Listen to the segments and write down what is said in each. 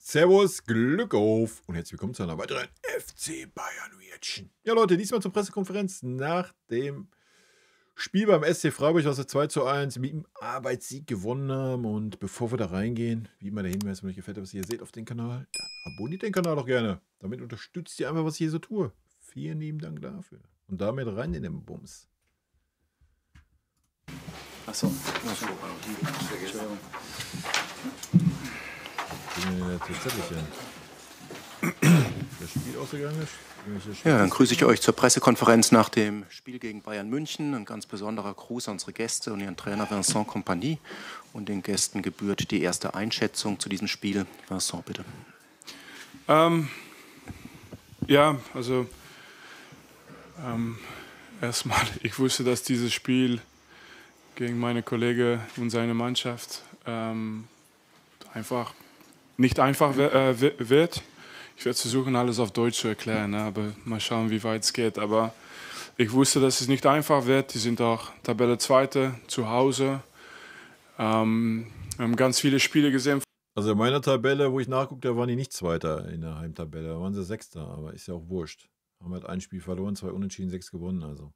Servus, Glück auf und herzlich willkommen zu einer weiteren FC Bayern Reaction. Ja Leute, diesmal zur Pressekonferenz nach dem Spiel beim SC Freiburg, was wir 2:1 mit dem Arbeitssieg gewonnen haben. Und bevor wir da reingehen, wie immer der Hinweis, wenn euch gefällt, was ihr seht auf den Kanal, dann abonniert den Kanal doch gerne. Damit unterstützt ihr einfach, was ich hier so tue. Vielen lieben Dank dafür. Und damit rein in den Bums. Achso, Entschuldigung. Das Spiel ausgegangen ist. Ja, dann grüße ich euch zur Pressekonferenz nach dem Spiel gegen Bayern München. Ein ganz besonderer Gruß an unsere Gäste und ihren Trainer Vincent Kompany. Und den Gästen gebührt die erste Einschätzung zu diesem Spiel. Vincent, bitte. Erstmal, ich wusste, dass dieses Spiel gegen meine Kollegen und seine Mannschaft nicht einfach wird. Ich werde versuchen, alles auf Deutsch zu erklären, aber mal schauen, wie weit es geht. Aber ich wusste, dass es nicht einfach wird. Die sind auch Tabelle Zweite zu Hause. Wir haben ganz viele Spiele gesehen. Also in meiner Tabelle, wo ich nachguckte, waren die nicht Zweiter in der Heimtabelle. Da waren sie Sechster, aber ist ja auch wurscht. Haben halt ein Spiel verloren, 2 Unentschieden, 6 gewonnen. Also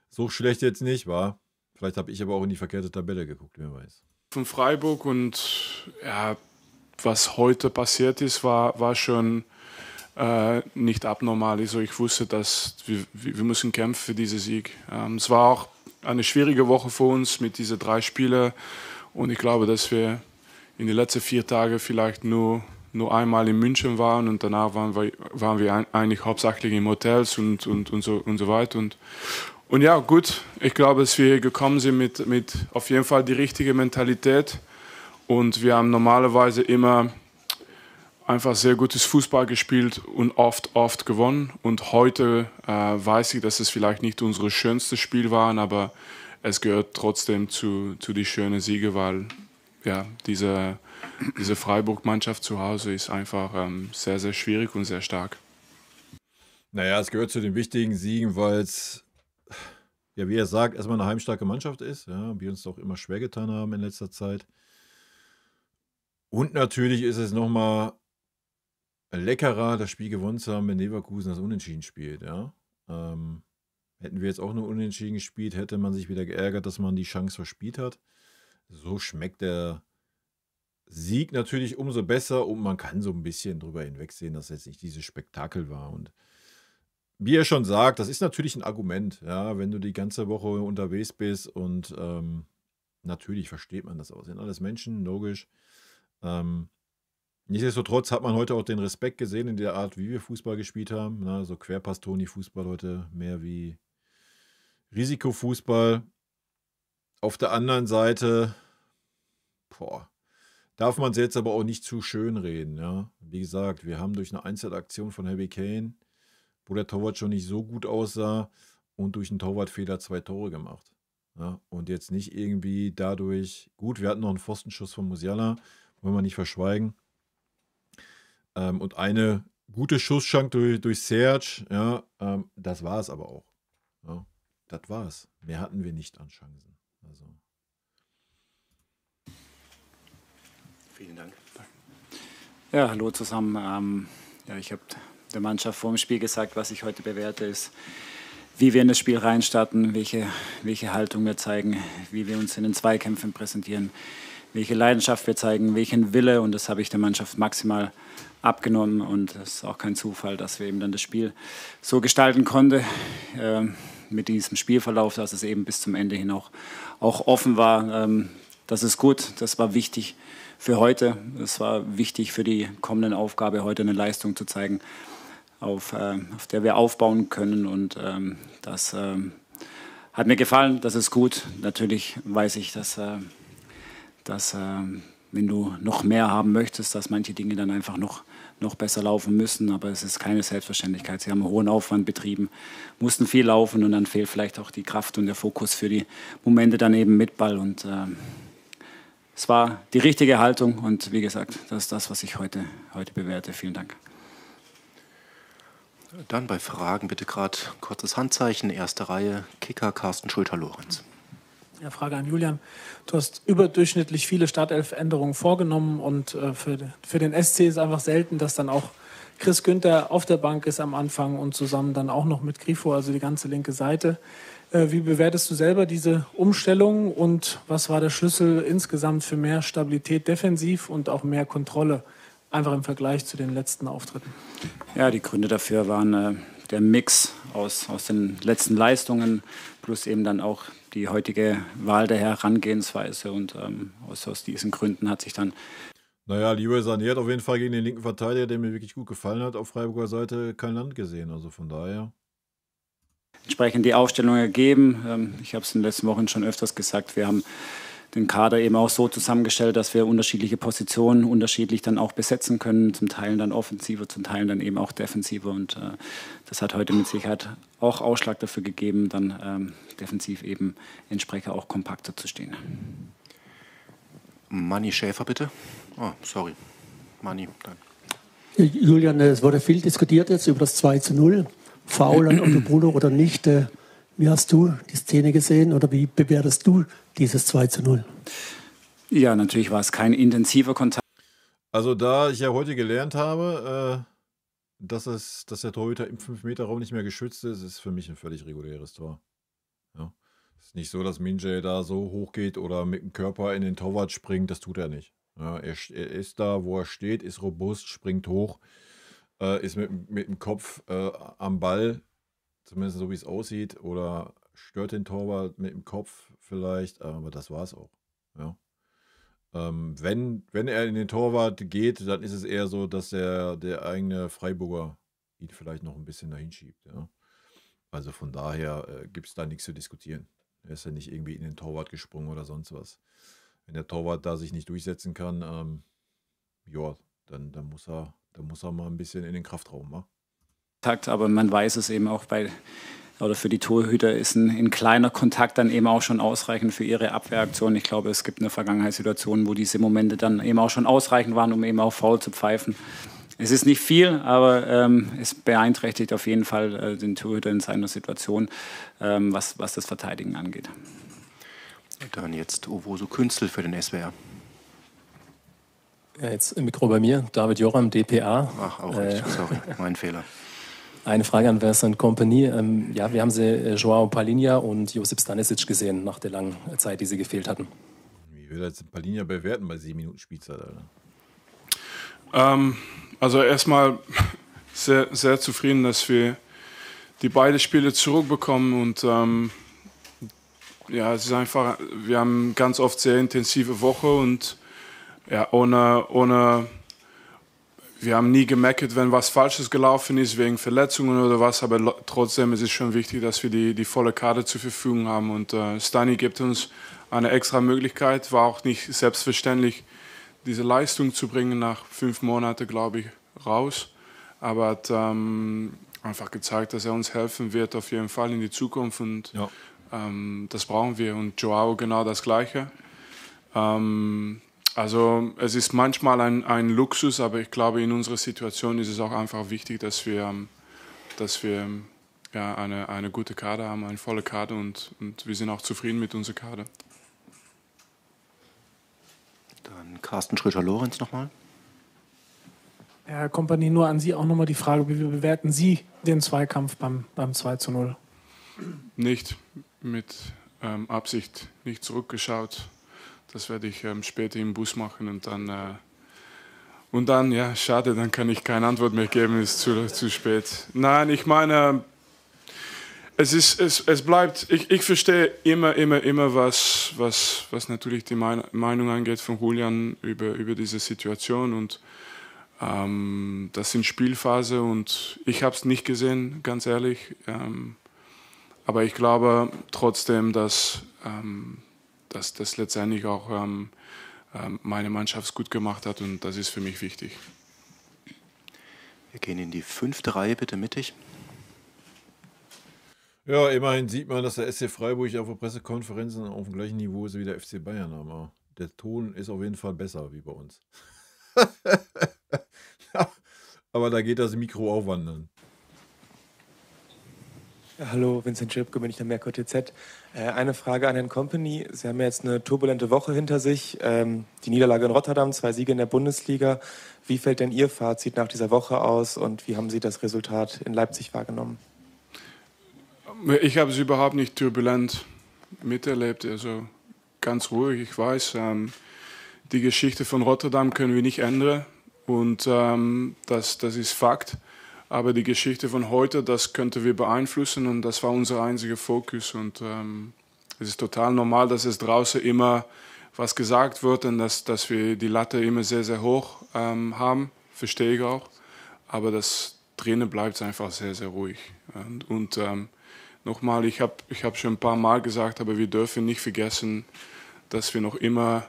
so schlecht jetzt nicht, war. Vielleicht habe ich aber auch in die verkehrte Tabelle geguckt, wer weiß. Von Freiburg und ja, was heute passiert ist, war schon nicht abnormal. Also ich wusste, dass wir müssen kämpfen für diesen Sieg. Es war auch eine schwierige Woche für uns mit diesen 3 Spielen und ich glaube, dass wir in den letzten 4 Tagen vielleicht nur einmal in München waren und danach waren wir eigentlich hauptsächlich in Hotels und so weiter. Und ja, gut, ich glaube, dass wir gekommen sind mit auf jeden Fall die richtige Mentalität. Und wir haben normalerweise immer einfach sehr gutes Fußball gespielt und oft gewonnen. Und heute weiß ich, dass es vielleicht nicht unser schönstes Spiel war, aber es gehört trotzdem zu den schönen Siegen, weil ja, diese Freiburg-Mannschaft zu Hause ist einfach sehr, sehr schwierig und sehr stark. Naja, es gehört zu den wichtigen Siegen, weil es, ja, wie er sagt, erstmal eine heimstarke Mannschaft ist. Ja, wir uns doch immer schwer getan haben in letzter Zeit. Und natürlich ist es nochmal leckerer, das Spiel gewonnen zu haben, wenn Leverkusen das Unentschieden spielt. Ja? Hätten wir jetzt auch nur Unentschieden gespielt, hätte man sich wieder geärgert, dass man die Chance verspielt hat. So schmeckt der Sieg natürlich umso besser und man kann so ein bisschen drüber hinwegsehen, dass jetzt nicht dieses Spektakel war. Und wie er schon sagt, das ist natürlich ein Argument, ja, wenn du die ganze Woche unterwegs bist und natürlich versteht man das auch. Sind alles Menschen, logisch. Nichtsdestotrotz hat man heute auch den Respekt gesehen in der Art, wie wir Fußball gespielt haben. Na, so Querpass-Toni-Fußball heute mehr wie Risikofußball. Auf der anderen Seite, darf man es jetzt aber auch nicht zu schön reden. Ja? Wie gesagt, wir haben durch eine Einzelaktion von Harry Kane, wo der Torwart schon nicht so gut aussah, und durch einen Torwartfehler 2 Tore gemacht. Ja? Und jetzt nicht irgendwie dadurch, gut, wir hatten noch einen Pfostenschuss von Musiala, wollen wir nicht verschweigen. Und eine gute Schusschance durch Serge, ja, das war es aber auch. Ja, das war es. Mehr hatten wir nicht an Chancen. Also. Vielen Dank. Ja, hallo zusammen. Ich habe der Mannschaft vor dem Spiel gesagt, was ich heute bewerte, ist, wie wir in das Spiel reinstarten, welche Haltung wir zeigen, wie wir uns in den Zweikämpfen präsentieren, welche Leidenschaft wir zeigen, welchen Wille, und das habe ich der Mannschaft maximal abgenommen, und es ist auch kein Zufall, dass wir eben dann das Spiel so gestalten konnten, mit diesem Spielverlauf, dass es eben bis zum Ende hin auch offen war. Das ist gut, das war wichtig für heute, es war wichtig für die kommenden Aufgabe, heute eine Leistung zu zeigen, auf der wir aufbauen können, und das hat mir gefallen, das ist gut. Natürlich weiß ich, dass wenn du noch mehr haben möchtest, dass manche Dinge dann einfach noch besser laufen müssen, aber es ist keine Selbstverständlichkeit. Sie haben einen hohen Aufwand betrieben, mussten viel laufen, und dann fehlt vielleicht auch die Kraft und der Fokus für die Momente dann eben mit Ball, und es war die richtige Haltung, und wie gesagt, das ist das, was ich heute bewerte. Vielen Dank. Dann bei Fragen bitte gerade kurzes Handzeichen, erste Reihe, Kicker Carsten Schulter-Lorenz. Ja, Frage an Julian. Du hast überdurchschnittlich viele Startelf-Änderungen vorgenommen und für den SC ist einfach selten, dass dann auch Chris Günther auf der Bank ist am Anfang und zusammen dann auch noch mit Grifo, also die ganze linke Seite. Wie bewertest du selber diese Umstellung und was war der Schlüssel insgesamt für mehr Stabilität defensiv und auch mehr Kontrolle, einfach im Vergleich zu den letzten Auftritten? Ja, die Gründe dafür waren der Mix aus den letzten Leistungen plus eben dann auch die heutige Wahl der Herangehensweise. Und aus diesen Gründen hat sich dann... Naja, Leroy Sané hat auf jeden Fall gegen den linken Verteidiger, der mir wirklich gut gefallen hat, auf Freiburger Seite kein Land gesehen. Also von daher... entsprechend die Aufstellung ergeben. Ich habe es in den letzten Wochen schon öfters gesagt, wir haben den Kader eben auch so zusammengestellt, dass wir unterschiedliche Positionen unterschiedlich dann auch besetzen können, zum Teil dann offensiver, zum Teil dann eben auch defensiver und das hat heute mit Sicherheit auch Ausschlag dafür gegeben, dann defensiv eben entsprechend auch kompakter zu stehen. Manni Schäfer, bitte. Oh, sorry. Manni, dann. Julian, es wurde viel diskutiert jetzt über das 2:0. Foul an Otto Bruno oder nicht. Wie hast du die Szene gesehen oder wie bewertest du dieses 2:0? Ja, natürlich war es kein intensiver Kontakt. Also da ich ja heute gelernt habe, dass der Torhüter im 5-Meter-Raum nicht mehr geschützt ist, ist für mich ein völlig reguläres Tor. Ja. Es ist nicht so, dass Minje da so hoch geht oder mit dem Körper in den Torwart springt, das tut er nicht. Ja, er ist da, wo er steht, ist robust, springt hoch, ist mit dem Kopf am Ball, zumindest so wie es aussieht, oder stört den Torwart mit dem Kopf vielleicht, aber das war es auch. Ja. Wenn er in den Torwart geht, dann ist es eher so, dass der eigene Freiburger ihn vielleicht noch ein bisschen dahin schiebt. Ja. Also von daher gibt es da nichts zu diskutieren. Er ist ja nicht irgendwie in den Torwart gesprungen oder sonst was. Wenn der Torwart da sich nicht durchsetzen kann, ja, dann muss er mal ein bisschen in den Kraftraum. Wa? Aber man weiß es eben auch oder für die Torhüter ist ein kleiner Kontakt dann eben auch schon ausreichend für ihre Abwehraktion. Ich glaube, es gibt eine Vergangenheitssituation, wo diese Momente dann eben auch schon ausreichend waren, um eben auch faul zu pfeifen. Es ist nicht viel, aber es beeinträchtigt auf jeden Fall den Torhüter in seiner Situation, was das Verteidigen angeht. Dann jetzt Owusu Künzel für den SWR. Ja, jetzt im Mikro bei mir, David Joram, dpa. Ach, auch richtig, sorry, mein Fehler. Eine Frage an Vincent Kompany. Ja, wir haben Joao Palhinha und Josip Stanisic gesehen nach der langen Zeit, die sie gefehlt hatten. Wie will er jetzt Palhinha bewerten bei 7 Minuten Spielzeit? Also erstmal sehr, sehr zufrieden, dass wir die beiden Spiele zurückbekommen und ja, es ist einfach, wir haben ganz oft sehr intensive Woche und ja, wir haben nie gemeckert, wenn was Falsches gelaufen ist, wegen Verletzungen oder was, aber trotzdem ist es schon wichtig, dass wir die volle Karte zur Verfügung haben. Und Stani gibt uns eine extra Möglichkeit, war auch nicht selbstverständlich, diese Leistung zu bringen, nach 5 Monaten, glaube ich, raus. Aber hat einfach gezeigt, dass er uns helfen wird, auf jeden Fall in die Zukunft. Und ja. Das brauchen wir. Und Joao genau das Gleiche. Also es ist manchmal ein Luxus, aber ich glaube, in unserer Situation ist es auch einfach wichtig, dass wir ja, eine gute Kader haben, eine volle Kader und wir sind auch zufrieden mit unserer Kader. Dann Carsten Schröter-Lorenz nochmal. Herr Kompany, nur an Sie auch nochmal die Frage, wie bewerten Sie den Zweikampf beim 2:0? Nicht mit Absicht, nicht zurückgeschaut. Das werde ich später im Bus machen und dann, ja, schade, dann kann ich keine Antwort mehr geben, ist zu spät. Nein, ich meine, es bleibt, ich verstehe immer, was natürlich die Meinung angeht von Julian über diese Situation und das sind Spielphase und ich habe es nicht gesehen, ganz ehrlich. Aber ich glaube trotzdem, dass das letztendlich auch meine Mannschaft gut gemacht hat und das ist für mich wichtig. Wir gehen in die 5. Reihe, bitte mittig. Ja, immerhin sieht man, dass der SC Freiburg auf der Pressekonferenzen auf dem gleichen Niveau ist wie der FC Bayern. Aber der Ton ist auf jeden Fall besser wie bei uns. Aber da geht das Mikro auch wandern. Hallo, Vincent Schipke, Münchner Merkur TZ. Eine Frage an Herrn Company. Sie haben ja jetzt eine turbulente Woche hinter sich. Die Niederlage in Rotterdam, 2 Siege in der Bundesliga. Wie fällt denn Ihr Fazit nach dieser Woche aus und wie haben Sie das Resultat in Leipzig wahrgenommen? Ich habe es überhaupt nicht turbulent miterlebt, also ganz ruhig. Ich weiß, die Geschichte von Rotterdam können wir nicht ändern und das ist Fakt. Aber die Geschichte von heute, das könnten wir beeinflussen und das war unser einziger Fokus. Und es ist total normal, dass es draußen immer was gesagt wird und dass wir die Latte immer sehr, sehr hoch haben. Verstehe ich auch. Aber das drinnen bleibt einfach sehr, sehr ruhig. Und nochmal, ich hab schon ein paar Mal gesagt, aber wir dürfen nicht vergessen, dass wir noch immer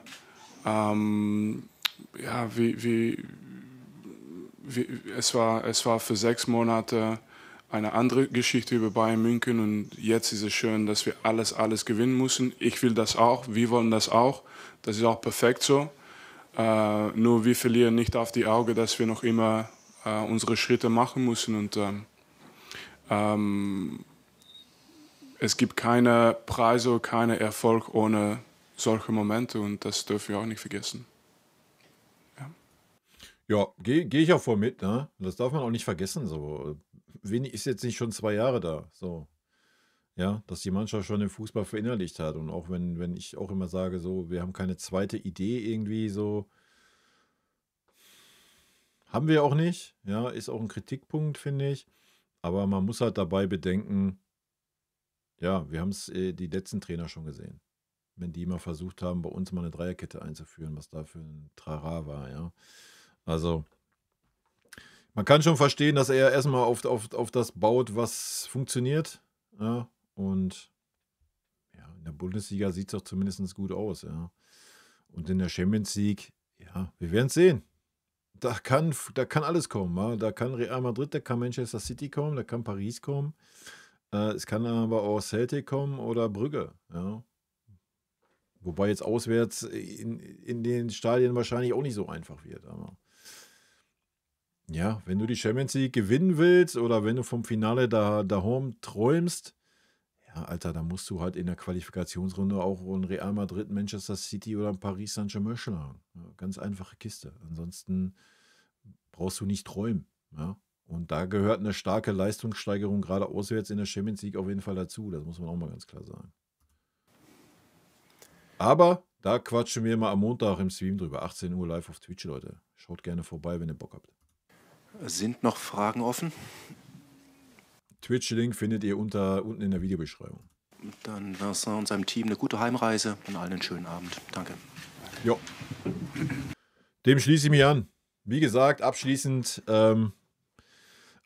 es war für 6 Monate eine andere Geschichte über Bayern München und jetzt ist es schön, dass wir alles gewinnen müssen. Ich will das auch, wir wollen das auch. Das ist auch perfekt so. Nur wir verlieren nicht auf die Augen, dass wir noch immer unsere Schritte machen müssen und es gibt keine Preise, keinen Erfolg ohne solche Momente und das dürfen wir auch nicht vergessen. Ja, geh ich auch voll mit, ne? Das darf man auch nicht vergessen. So. Wenig ist jetzt nicht schon 2 Jahre da. So. Ja, dass die Mannschaft schon den Fußball verinnerlicht hat. Und auch wenn ich auch immer sage, so, wir haben keine zweite Idee irgendwie so. Haben wir auch nicht. Ja, ist auch ein Kritikpunkt, finde ich. Aber man muss halt dabei bedenken, ja, wir haben es die letzten Trainer schon gesehen. Wenn die mal versucht haben, bei uns mal eine Dreierkette einzuführen, was da für ein Trara war, ja. Also, man kann schon verstehen, dass er erstmal auf das baut, was funktioniert. Ja, und ja, in der Bundesliga sieht es doch zumindest gut aus. Ja. Und in der Champions League, ja, wir werden es sehen. Da kann alles kommen. Ja. Da kann Real Madrid, da kann Manchester City kommen, da kann Paris kommen. Es kann aber auch Celtic kommen oder Brügge. Ja. Wobei jetzt auswärts in den Stadien wahrscheinlich auch nicht so einfach wird. Aber ja, wenn du die Champions League gewinnen willst oder wenn du vom Finale daheim träumst, ja, Alter, dann musst du halt in der Qualifikationsrunde auch ein Real Madrid, Manchester City oder ein Paris Saint-Germain schlagen. Ja, ganz einfache Kiste. Ansonsten brauchst du nicht träumen. Ja? Und da gehört eine starke Leistungssteigerung gerade auswärts in der Champions League auf jeden Fall dazu. Das muss man auch mal ganz klar sagen. Aber da quatschen wir mal am Montag im Stream drüber. 18 Uhr live auf Twitch, Leute. Schaut gerne vorbei, wenn ihr Bock habt. Sind noch Fragen offen? Twitch-Link findet ihr unten in der Videobeschreibung. Dann Vincent und seinem Team eine gute Heimreise und allen einen schönen Abend. Danke. Ja. Dem schließe ich mich an. Wie gesagt, abschließend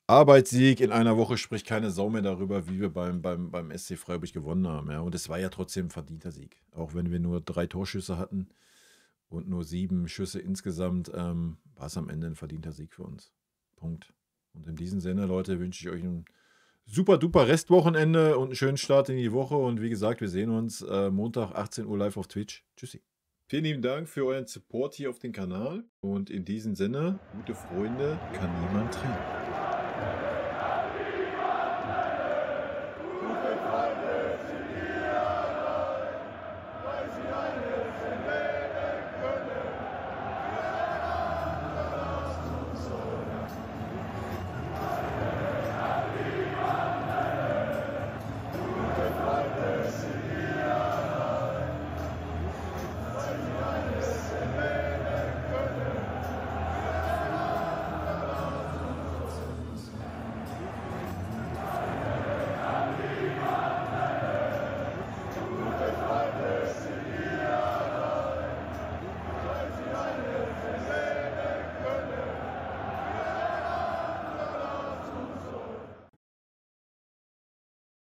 Arbeitssieg in einer Woche spricht keine Sau mehr darüber, wie wir beim SC Freiburg gewonnen haben. Ja. Und es war ja trotzdem ein verdienter Sieg. Auch wenn wir nur 3 Torschüsse hatten und nur 7 Schüsse insgesamt, war es am Ende ein verdienter Sieg für uns. Punkt. Und in diesem Sinne, Leute, wünsche ich euch ein super duper Restwochenende und einen schönen Start in die Woche. Und wie gesagt, wir sehen uns Montag 18 Uhr live auf Twitch. Tschüssi. Vielen lieben Dank für euren Support hier auf dem Kanal. Und in diesem Sinne, gute Freunde kann niemand trennen.